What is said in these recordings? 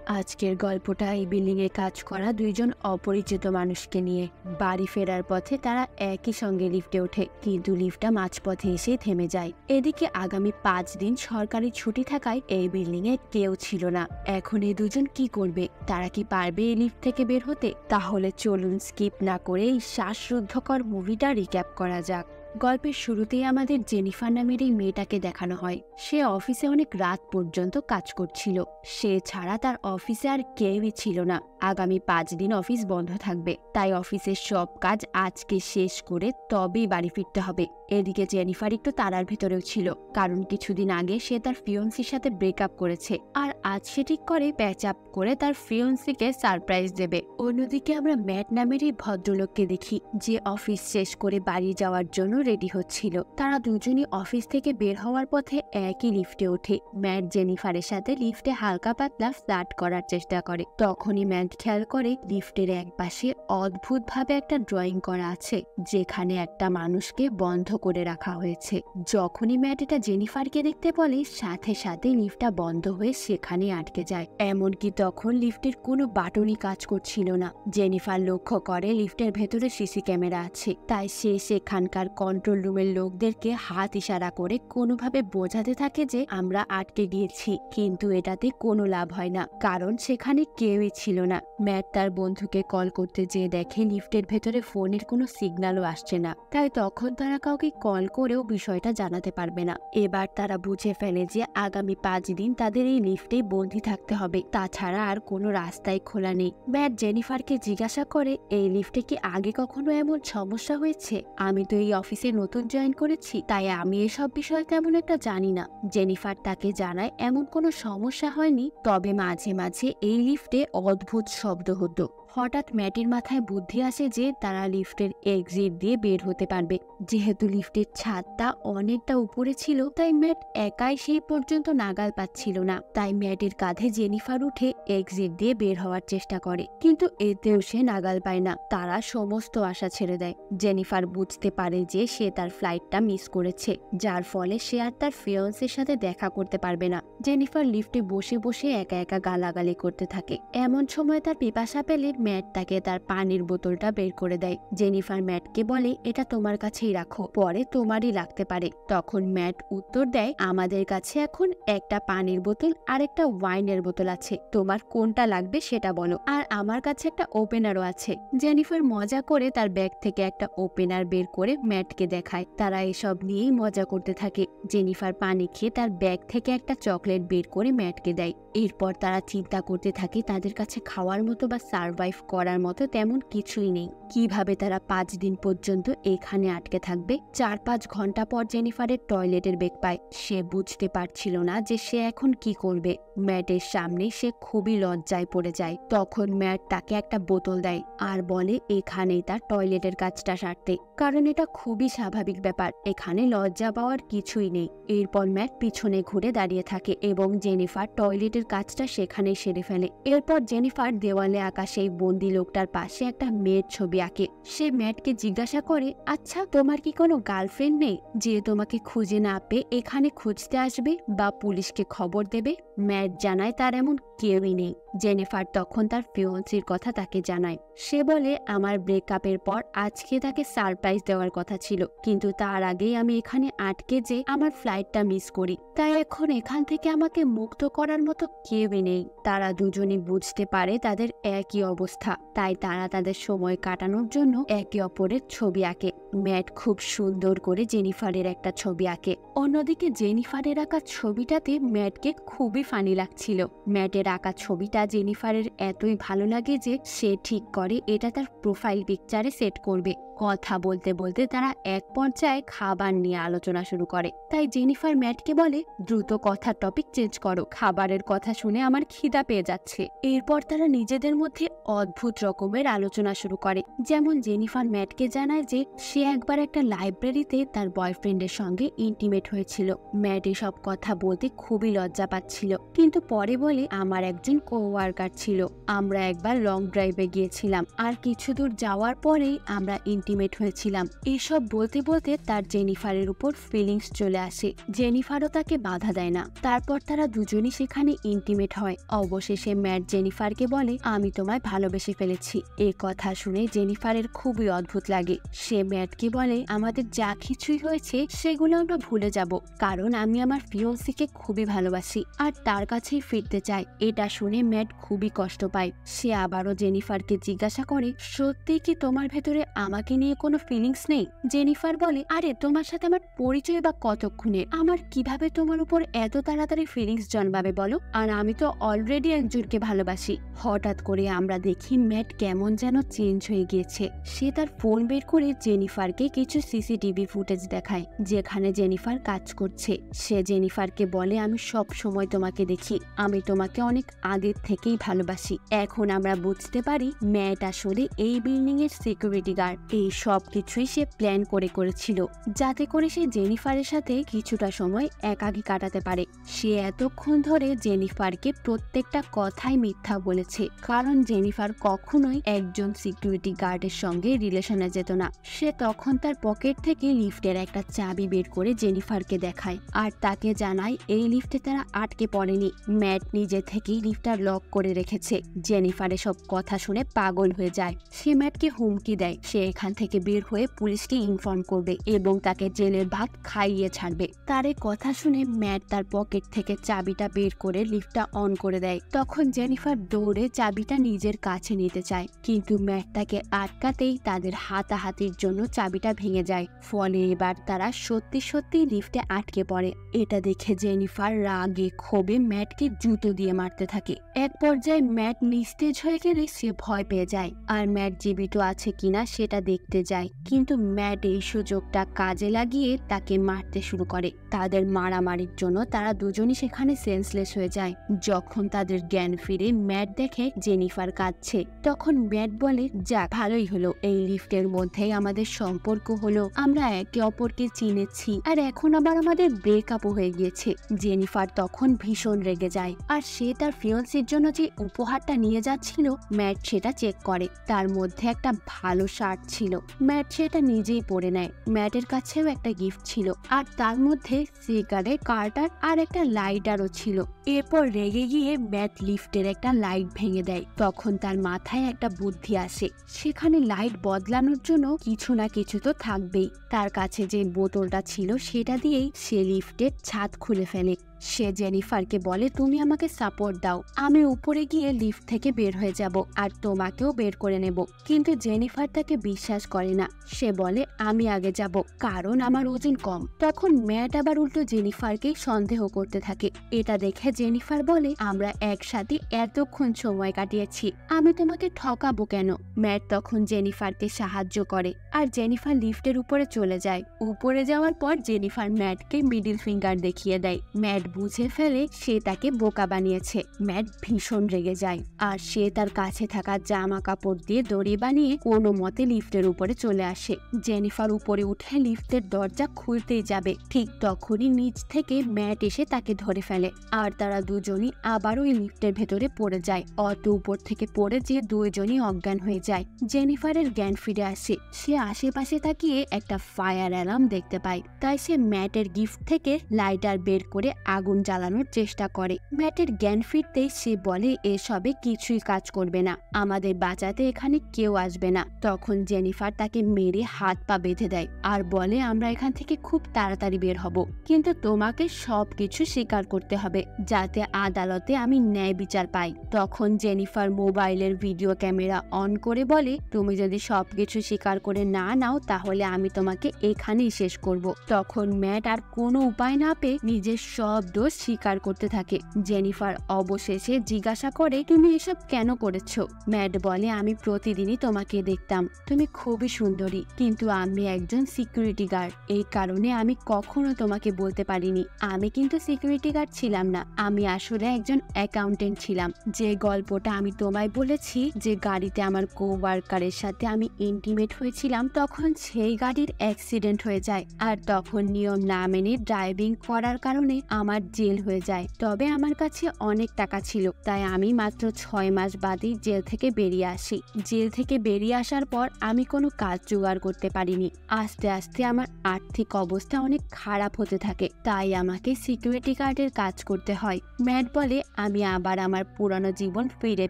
আজকের গল্পটা এই বিল্ডিং এ কাজ করা দুইজন অপরিচিত মানুষকে নিয়ে। বাড়ি ফেরার পথে তারা একই সঙ্গে লিফটে ওঠে, কিন্তু লিফটটা মাঝপথে এসে থেমে যায়। এদিকে আগামী 5 দিন সরকারি ছুটি থাকায় এই বিল্ডিং এ কেউ ছিল না। এখন এই দুজন কি করবে? তারা কি পারবে এই লিফট থেকে বের হতে? তাহলে চলুন স্কিপ না করে এই শ্বাসরুদ্ধকর মুভিটা রিক্যাপ করা যাক। গল্পের শুরুতেই আমাদের জেনিফার নামের এই মেয়েটাকে দেখানো হয়। সে অফিসে অনেক রাত পর্যন্ত কাজ করছিল। সে ছাড়া তার অফিসে আর কেউই ছিল না। আগামী 5 দিন অফিস বন্ধ থাকবে, তাই অফিসের সব কাজ আজকে শেষ করে তবেই বাড়ি ফিরতে হবে। এদিকে জেনিফার একটু তারার ভেতরেও ছিল, কারণ কিছুদিন আগে সে তার ফিয়ন্সির সাথে ব্রেকআপ করেছে, আর আজ সে ঠিক করে প্যাচ আপ করে তার ফিয়ন্সিকে সারপ্রাইজ দেবে। অন্যদিকে আমরা ম্যাট নামের এই ভদ্রলোককে দেখি, যে অফিস শেষ করে বাড়ি যাওয়ার জন্য রেডি হচ্ছিল। তারা দুজনই অফিস থেকে বের হওয়ার পথে একই লিফটে ওঠে। ম্যাট জেনিফারের সাথে লিফটে হালকা পাতলা ফ্লার্ট করার চেষ্টা করে। তখনই ম্যাট খেয়াল করে লিফটের এক পাশে অদ্ভুতভাবে একটা ড্রয়িং করা আছে, যেখানে একটা মানুষকে বন্ধ করে রাখা হয়েছে। যখনই ম্যাট এটা জেনিফারকে দেখতে বলে, সাথে সাথে লিফটটা বন্ধ হয়ে সেখানে আটকে যায়। এমনকি তখন লিফটের কোনো বাটনই কাজ করছিল না। জেনিফার লক্ষ্য করে লিফটের ভেতরে সিসি ক্যামেরা আছে, তাই সে সেখানকার কন্ট্রোল রুমের লোকদেরকে হাত ইশারা করে কোনোভাবে বোঝাতে থাকে যে আমরা আটকে গিয়েছি। কিন্তু এটাতে কোনো লাভ হয় না, কারণ সেখানে কেউই ছিল না। ম্যাট তার বন্ধুকে কল করতে যেয়ে দেখে লিফটের ভেতরে ফোনের কোনো সিগন্যালও আসছে না, তাই তখন তারা কাউকে কল করেও বিষয়টা জানাতে পারবে না। এবার তারা বুঝে ফেলে যে আগামী 5 দিন তাদের এই লিফটে বন্দী থাকতে হবে, তাছাড়া আর কোনো রাস্তাই খোলা নেই। ম্যাট জেনিফারকে জিজ্ঞাসা করে, এই লিফটে কি আগে কখনো এমন সমস্যা হয়েছে? আমি তো এই অফিসে নতুন জয়েন করেছি, তাই আমি এসব বিষয় তেমন একটা জানি না। জেনিফার তাকে জানায় এমন কোনো সমস্যা হয়নি, তবে মাঝে মাঝে এই লিফটে অদ্ভুত শব্দ হতো। হঠাৎ ম্যাটের মাথায় বুদ্ধি আসে যে তারা লিফটের এক্সিট দিয়ে বের হতে পারবে। যেহেতু লিফটের ছাদটা অনেকটা উপরে ছিল, তাই ম্যাট একাই সেই পর্যন্ত নাগাল পাচ্ছিল না। তাই ম্যাটের কাঁধে জেনিফার উঠে এক্সিট দিয়ে বের হওয়ার চেষ্টা করে, কিন্তু এতেও সে নাগাল পায় না। তারা সমস্ত আশা ছেড়ে দেয়। জেনিফার বুঝতে পারে যে সে তার ফ্লাইটটা মিস করেছে, যার ফলে সে আর তার ফিয়ন্সের সাথে দেখা করতে পারবে না। জেনিফার লিফটে বসে বসে একা একা গালাগালি করতে থাকে। এমন সময় তার পিপাসা পেলে ম্যাট তাকে তার পানির বোতলটা বের করে দেয়। জেনিফার ম্যাটকে বলে, এটা তোমার কাছেই রাখো, পরে তোমারই লাগতে পারে। তখন ম্যাট উত্তর দেয়, আমাদের কাছে এখন একটা পানির বোতল আর একটা ওয়াইনের বোতল আছে, তোমার কোনটা লাগবে সেটা বলো, আর আমার কাছে একটা ওপেনারও আছে। জেনিফার মজা করে তার ব্যাগ থেকে একটা ওপেনার বের করে ম্যাটকে দেখায়। তারা এসব নিয়েই মজা করতে থাকে। জেনিফার পানি খেয়ে তার ব্যাগ থেকে একটা চকলেট বের করে ম্যাটকে দেয়। এরপর তারা চিন্তা করতে থাকে তাদের কাছে খাওয়ার মতো বা সার্ভাইভ করার মতো তেমন কিছুই নেই। কিভাবে তারা 5 দিন পর্যন্ত এখানে আটকে থাকবে? 4-5 ঘন্টা পর জেনিফারের টয়লেটের বেগ পায়। সে বুঝতে পারছিল না যে সে এখন কি করবে। ম্যাটের সামনে সে খুবই লজ্জায় পড়ে যায়। তখন ম্যাট তাকে একটা বোতল দেয় আর বলে এখানেই তার টয়লেটের কাজটা সারতে, কারণ এটা খুবই স্বাভাবিক ব্যাপার, এখানে লজ্জা পাওয়ার কিছুই নেই। এরপর ম্যাট পিছনে ঘুরে দাঁড়িয়ে থাকে এবং জেনিফার টয়লেটের কাজটা সেখানেই সেরে ফেলে। এরপর জেনিফার দেওয়ালে আঁকা সেই বন্দি লোকটার পাশে একটা মেয়ের ছবি আঁকে। সে ম্যাটকে জিজ্ঞাসা করে, আচ্ছা তোমার কি কোনো গার্লফ্রেন্ড নেই যে তোমাকে খুঁজে না পেয়ে এখানে খুঁজতে আসবে বা পুলিশকে খবর দেবে? ম্যাট জানায় তার এমন কেউই নেই। জেনিফার তখন তার ফিয়ন্সির কথা তাকে জানায়। সে বলে, আমার ব্রেকআপের পর আজকে তাকে সারপ্রাইজ দেওয়ার কথা ছিল, কিন্তু তার আগেই আমি এখানে আটকে যে আমার ফ্লাইটটা মিস করি, তাই এখন এখান থেকে আমাকে মুক্ত করার মতো কেউই নেই। তারা দুজনই বুঝতে পারে তাদের একই অবস্থা, তাই তারা তাদের সময় কাটানোর জন্য একে অপরের ছবি আঁকে। ম্যাট খুব সুন্দর করে জেনিফারের একটা ছবি আঁকে। অন্যদিকে জেনিফারের আঁকা ছবিটাতে ম্যাটকে খুবই ফানি লাগছিল। ম্যাটের আঁকা ছবিটা জেনিফারের এতই ভালো লাগে যে সে ঠিক করে এটা তার প্রোফাইল পিকচারে সেট করবে। কথা বলতে বলতে তারা এক পর্যায়ে খাবার নিয়ে আলোচনা শুরু করে। তাই জেনিফার ম্যাটকে বলে, দ্রুত কথার টপিক চেঞ্জ করো, খাবারের কথা শুনে আমার খিদা পেয়ে যাচ্ছে। এরপর তারা নিজেদের মধ্যে অদ্ভুত রকমের আলোচনা শুরু করে। যেমন জেনিফার ম্যাটকে জানায় যে সে একবার একটা লাইব্রেরিতে তার বয়ফ্রেন্ডের সঙ্গে ইন্টিমেট হয়েছিল। ম্যাট এসব কথা বলতে খুবই লজ্জা পাচ্ছিল, কিন্তু পরে বলে, আমার একজন কো কোওয়ার্কার ছিল। আমরা একবার লং ড্রাইভে গিয়েছিলাম, আর কিছু দূর যাওয়ার পরেই আমরা ইন্টিমেট হয়েছিলাম। এসব বলতে বলতে তার জেনিফারের উপর ফিলিংস চলে আসে। জেনিফারও তাকে বাধা দেয় না। তারপর তারা দুজনই সেখানে ইন্টিমেট হয়। অবশেষে ম্যাট জেনিফারকে বলে, আমি তোমায় ভালোবেসে ফেলেছি। এ কথা শুনে জেনিফারের খুবই অদ্ভুত লাগে। সে ম্যাটকে বলে, আমাদের যা কিছুই হয়েছে সেগুলো আমরা ভুলে যাব, কারণ আমি আমার ফিয়ন্সিকে খুবই ভালোবাসি আর তার কাছেই ফিরতে চাই। এটা শুনে ম্যাট খুবই কষ্ট পায়। সে আবারও জেনিফারকে জিজ্ঞাসা করে, সত্যি কি তোমার ভেতরে আমাকে নিয়ে কোনো ফিলিংস নেই? জেনিফার বলে, আরে তোমার সাথে আমার পরিচয় বা কতক্ষণে, আমার কিভাবে তোমার উপর এত তাড়াতাড়ি ফিলিংস জন্মাবে বলো? আর আমি তো অলরেডি একজনকে ভালোবাসি। হঠাৎ করে আমরা দেখি ম্যাট কেমন যেন চেঞ্জ হয়ে গিয়েছে। সে তার ফোন বের করে জেনিফারকে কিছু সিসিটিভি ফুটেজ দেখায় যেখানে জেনিফার কাজ করছে। সে জেনিফারকে বলে, আমি সব সময় তোমাকে দেখি, আমি তোমাকে অনেক আগের থেকেই ভালোবাসি। এখন আমরা বুঝতে পারি ম্যাট আসলে এই বিল্ডিং এর সিকিউরিটি গার্ড। এই সব কিছুই সে প্ল্যান করেছিল, যাতে করে সে জেনিফারের সাথে কিছুটা সময় একাকী কাটাতে পারে। সে এতক্ষণ ধরে জেনিফারকে প্রত্যেকটা কথাই মিথ্যা বলেছে, কারণ জেনিফার কখনোই একজন সিকিউরিটি গার্ডের সঙ্গে রিলেশনে যেত না। সে তখন তার পকেট থেকে লিফটের একটা চাবি বের করে জেনিফারকে দেখায় আর তাকে জানায় এই লিফটে তারা আটকে পড়েনি, ম্যাট নিজে থেকেই লিফটটা লক করে রেখেছে। জেনিফার এসব কথা শুনে পাগল হয়ে যায়। সে ম্যাটকে হুমকি দেয় সে এখান থেকে বের হয়ে পুলিশকে ইনফর্ম করবে এবং তাকে জেলের ভাত খাইয়ে ছাড়বে। তার এই কথা শুনে ম্যাট তার পকেট থেকে চাবিটা বের করে লিফটটা অন করে দেয়। তখন জেনিফার দৌড়ে চাবিটা নিজের কাছে নিতে চায়, কিন্তু ম্যাট তাকে আটকাতেই তাদের হাতাহাতির জন্য চাবিটা ভেঙে যায়। ফলে এবার তারা সত্যি সত্যি লিফটে আটকে পড়ে। এটা দেখে জেনিফার রাগে ক্ষোভে ম্যাটকে জুতো দিয়ে মারতে থাকে। এক পর্যায়ে ম্যাট নিস্তেজ হয়ে গেলে সে ভয় পেয়ে যায় আর ম্যাট জীবিত আছে কিনা সেটা দেখতে যায়, কিন্তু ম্যাট এই সুযোগটা কাজে লাগিয়ে তাকে মারতে শুরু করে। তাদের মারামারির জন্য তারা দুজনই সেখানে সেন্সলেস হয়ে যায়। যখন তাদের জ্ঞান ফিরে ম্যাট দেখে জেনিফার কাঁদছে, তখন ম্যাট বলে, যাক ভালোই হলো, এই লিফটের মধ্যেই আমাদের সম্পর্ক হলো, আমরা একে অপরকে চিনেছি আর এখন আবার আমাদের ব্রেকআপও হয়ে গিয়েছে। জেনিফার তখন ভীষণ রেগে যায় আর সে তার ফিয়ন্সির জন্য যে উপহারটা নিয়ে যাচ্ছিল ম্যাট সেটা চেক করে। তার মধ্যে একটা ভালো শার্ট ছিল। ম্যাট সেটা নিজেই পরে নেয়। ম্যাটের কাছেও একটা গিফট ছিল আর তার মধ্যে সিগারেট, কার্টার আর একটা লাইটারও ছিল। এরপর রেগে গিয়ে ম্যাট লিফটের একটা লাইট ভেঙে দেয়। তখন তার মাথায় একটা বুদ্ধি আসে, সেখানে লাইট বদলানোর জন্য কিছু না কিছু তো থাকবেই। তার কাছে যে বোতলটা ছিল সেটা দিয়েই সে লিফটের ছাদ খুলে ফেলে। সে জেনিফারকে বলে, তুমি আমাকে সাপোর্ট দাও, আমি উপরে গিয়ে লিফট থেকে বের হয়ে যাব আর তোমাকেও বের করে নেব। কিন্তু জেনিফার তাকে বিশ্বাস করে না। সে বলে, আমি আগে যাব, কারণ আমার ওজন কম। তখন ম্যাট আবার উল্টো জেনিফারকেই সন্দেহ করতে থাকে। এটা দেখে জেনিফার বলে, আমরা একসাথে এতক্ষণ সময় কাটিয়েছি, আমি তোমাকে ঠকাবো কেন? ম্যাট তখন জেনিফারকে সাহায্য করে আর জেনিফার লিফটের উপরে চলে যায়। উপরে যাওয়ার পর জেনিফার ম্যাটকে মিডিল ফিঙ্গার দেখিয়ে দেয়। ম্যাট বুঝে ফেলে সে তাকে বোকা বানিয়েছে। ম্যাট ভীষণ রেগে যায় আর সে তার কাছে থাকা জামা কাপড় দিয়ে দড়ি বানিয়ে কোনো মতে লিফটের উপরে চলে আসে। জেনিফার উপরে উঠে লিফটের দরজা খুলতেই যাবে, ঠিক তখনই নিচ থেকে ম্যাট এসে তাকে ধরে ফেলে আর তারা দুজনই আবারও ওই লিফটের ভেতরে পড়ে যায়। অত উপর থেকে পড়ে যে দুইজনই অজ্ঞান হয়ে যায়। জেনিফারের জ্ঞান ফিরে আসে। সে আশেপাশে তাকিয়ে একটা ফায়ার অ্যালার্ম দেখতে পায়, তাই সে ম্যাটের গিফট থেকে লাইটার বের করে আগুন জ্বালানোর চেষ্টা করে। ম্যাটের জ্ঞান ফিরতেই সে বলে, এসবে কিছুই কাজ করবে না, আমাদের বাঁচাতে এখানে কেউ আসবে না। তখন জেনিফার তাকে মেরে হাত পা বেঁধে দেয় আর বলে, আমরা এখান থেকে খুব তাড়াতাড়ি বের হব, কিন্তু তোমাকে সবকিছু স্বীকার করতে হবে যাতে আদালতে আমি ন্যায় বিচার পাই। তখন জেনিফার মোবাইলের ভিডিও ক্যামেরা অন করে বলে, তুমি যদি সবকিছু স্বীকার করে না নাও তাহলে আমি তোমাকে এখানেই শেষ করব। তখন ম্যাট আর কোনো উপায় না পেয়ে নিজের সব দোষ স্বীকার করতে থাকে। জেনিফার অবশেষে জিজ্ঞাসা করে, তুমি এসব কেন করেছো? ম্যাট বলে, আমি প্রতিদিনই তোমাকে দেখতাম, তুমি খুবই সুন্দরী, কিন্তু আমি একজন সিকিউরিটি গার্ড, এই কারণে আমি কখনো তোমাকে বলতে পারিনি আমি কিন্তু সিকিউরিটি গার্ড ছিলাম না, আমি আসলে একজন অ্যাকাউন্টেন্ট ছিলাম। যে গল্পটা আমি তোমায় বলেছি, যে গাড়িতে আমার কোওয়ার্কারের সাথে আমি ইন্টিমেট হয়েছিলাম, তখন সেই গাড়ির অ্যাক্সিডেন্ট হয়ে যায় আর তখন নিয়ম না মেনে ড্রাইভিং করার কারণে আমার আমার জেল হয়ে যায়। তবে আমার কাছে অনেক টাকা ছিল, তাই আমি মাত্র 6 মাস বাদেই জেল থেকে বেরিয়ে আসি। জেল থেকে বেরিয়ে আসার পর আমি কোনো কাজ জোগাড় করতে পারিনি। আস্তে আস্তে আমার আর্থিক অবস্থা অনেক খারাপ হতে থাকে, তাই আমাকে সিকিউরিটি গার্ডের কাজ করতে হয়। ম্যাট বলে আমি আবার আমার পুরানো জীবন ফিরে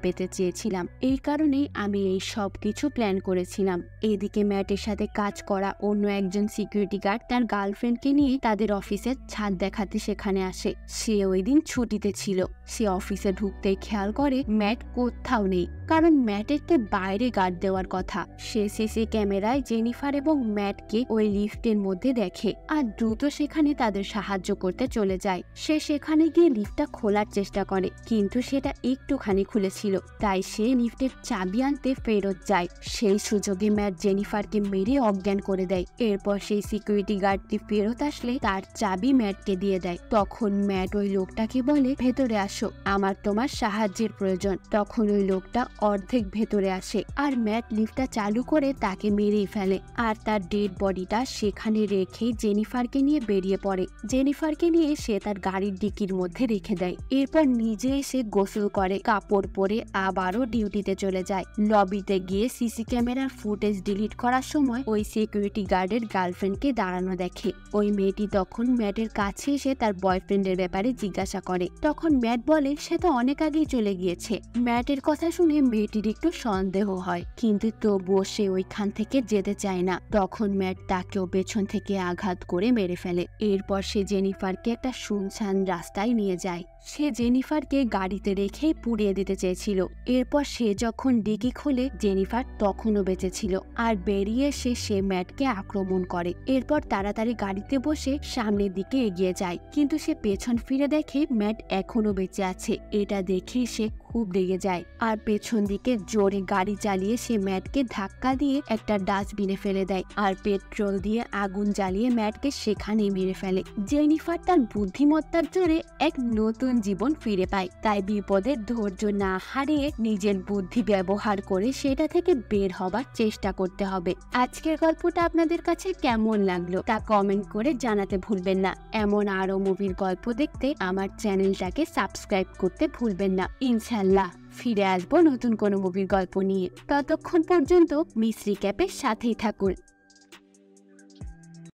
পেতে চেয়েছিলাম, এই কারণেই আমি এই সব কিছু প্ল্যান করেছিলাম। এদিকে ম্যাটের সাথে কাজ করা অন্য একজন সিকিউরিটি গার্ড তার গার্লফ্রেন্ডকে নিয়ে তাদের অফিসের ছাদ দেখাতে সেখানে আসে। সে ওই দিন ছুটিতে ছিল। সে অফিসে ঢুকতেই খেয়াল করে ম্যাট কোথাও নেই, কারণ ম্যাটেরকে বাইরে গার্ড দেওয়ার কথা। সে সিসি ক্যামেরায় জেনিফার এবং ম্যাটকে ওই লিফটের মধ্যে দেখে আর দ্রুত সেখানে তাদের সাহায্য করতে চলে যায়। সে সেখানে গিয়ে লিফটটা খোলার চেষ্টা করে, কিন্তু সেটা একটুখানি খুলেছিল, তাই সে লিফটের চাবি আনতে ফেরত যায়। সেই সুযোগে ম্যাট জেনিফারকে মেরে অজ্ঞান করে দেয়। এরপর সেই সিকিউরিটি গার্ডটি ফেরত আসলে তার চাবি ম্যাটকে দিয়ে দেয়। তখন ম্যাট ওই লোকটাকে বলে ভেতরে আসো, আমার তোমার সাহায্যের প্রয়োজন। তখন ওই লোকটা অর্ধেক ভেতরে আসে আর ম্যাট লিফটটা চালু করে তাকে মেরেই ফেলে আর তার ডেড বডিটা সেখানে রেখে জেনিফারকে নিয়ে বেরিয়ে পড়ে। জেনিফারকে নিয়ে সে তার গাড়ির ডিকির মধ্যে রেখে দেয়। এরপর নিজে এসে গোসল করে, কাপড় পরে আবারও ডিউটিতে চলে যায়। লবিতে গিয়ে সিসি ক্যামেরার ফুটেজ ডিলিট করার সময় ওই সিকিউরিটি গার্ডের গার্লফ্রেন্ডকে দাঁড়ানো দেখে। ওই মেয়েটি তখন ম্যাটের কাছে এসে তার বয়ফ্রেন্ডের ব্যাপারে জিজ্ঞাসা করে। তখন ম্যাট বলে সে তো অনেক আগেই চলে গিয়েছে। ম্যাটের কথা শুনে মেয়েটির একটু সন্দেহ হয়, কিন্তু তবুও সে ওইখান থেকে যেতে চায় না। তখন ম্যাট তাকেও পেছন থেকে আঘাত করে মেরে ফেলে। এরপর সে জেনিফারকে একটা শুনশান রাস্তায় নিয়ে যায়। সে জেনিফারকে গাড়িতে রেখেই পুড়িয়ে দিতে চেয়েছিল। এরপর সে যখন ডিকি খোলে জেনিফার তখনও বেঁচে ছিল আর বেরিয়ে এসে সে ম্যাটকে আক্রমণ করে। এরপর তাড়াতাড়ি গাড়িতে বসে সামনের দিকে এগিয়ে যায়, কিন্তু সে পেছন ফিরে দেখে ম্যাট এখনো বেঁচে আছে। এটা দেখে সে খুব রেগে যায় আর পেছন দিকে জোরে গাড়ি চালিয়ে সে ম্যাটকে ধাক্কা দিয়ে একটা ডাস্টবিনে ফেলে দেয় আর পেট্রোল দিয়ে আগুন জ্বালিয়ে ম্যাটকে সেখানেই মেরে ফেলে। জেনিফার তার বুদ্ধিমত্তার জোরে এক নতুন জীবন ফিরে পায়, তাই বিপদের ধৈর্য না হারিয়ে নিজের বুদ্ধি ব্যবহার করে সেটা থেকে বের হবার চেষ্টা করতে হবে। আজকের গল্পটা আপনাদের কাছে কেমন লাগলো তা কমেন্ট করে জানাতে ভুলবেন না। এমন আরো মুভির গল্প দেখতে আমার চ্যানেলটাকে সাবস্ক্রাইব করতে ভুলবেন না। ইনশাআল্লাহ ফিরে আসবো নতুন কোনো মুভির গল্প নিয়ে। ততক্ষণ পর্যন্ত মিস রিক্যাপের সাথেই থাকুন।